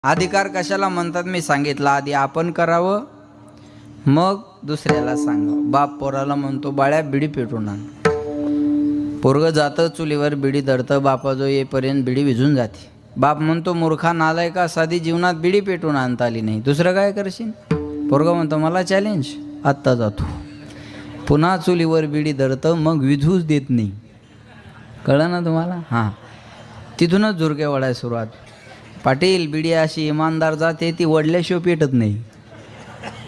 अधिकार कशाला म्हणतात मी सांगितलं. आधी आपण करावं मग दुसऱ्याला सांगावं. बाप पोराला म्हणतो बाळ्या बिडी पेटून आण. पोरग जातं चुलीवर बिडी धरतं. बापाजो येईपर्यंत बिडी विझून जाते. बाप म्हणतो मूर्खा नालाय का, साधी जीवनात बिडी पेटून आणता आली नाही, दुसरं काय करशील. पोरगा म्हणतो मला चॅलेंज, आत्ता जातो. पुन्हा चुलीवर बिडी धरतं, मग विझूच देत नाही. कळलं ना तुम्हाला. हां, तिथूनच झुरके वडाय सुरुवात. पाटील बिडी अशी इमानदार जाते, ती वडल्याशिवाय पेटत नाही.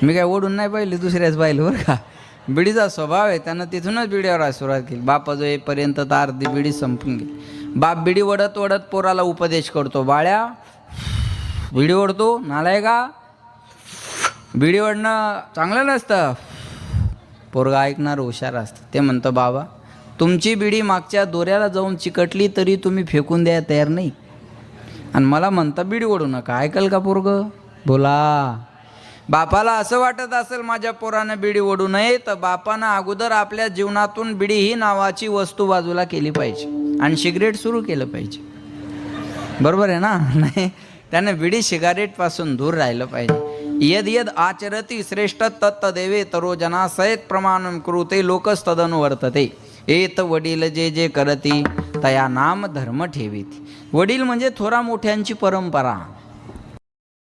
मी काय ओढून नाही पाहिली, दुसऱ्याच पाहिलं बरं का. बिडीचा स्वभाव आहे, त्यानं तिथूनच बिडीवर सुरुवात केली. बापाजो येईपर्यंत तर अर्धी बिडी संपून गेली. बाप बिडी ओढत ओढत पोराला उपदेश करतो, बाळ्या बिडी ओढतो नालाय का, बिडी ओढणं चांगलं नसतं. पोरगा ऐकणार हुशार असतं. ते म्हणतं बाबा तुमची बिडी मागच्या दोऱ्याला जाऊन चिकटली तरी तुम्ही फेकून द्यायला तयार नाही, आणि मला म्हणता बिडी ओढू नका. ऐकल का पोरग. बोला. बापाला असं वाटत असेल माझ्या पोरानं बिडी ओढू नये, तर बापानं अगोदर आपल्या जीवनातून बिडी ही नावाची वस्तू बाजूला केली पाहिजे आणि सिगरेट सुरू केलं पाहिजे. बरोबर आहे ना. नाही त्याने बिडी सिगारेटपासून दूर राहिलं पाहिजे. यद यद आचरती श्रेष्ठ तत्तदेवे तरो जना सयत प्रमाणम कृते लोकस्तदनुवर्तते. एत वडील जे जे करती तया नाम धर्म ठेवीती. वडील म्हणजे थोरा मोठ्यांची परंपरा.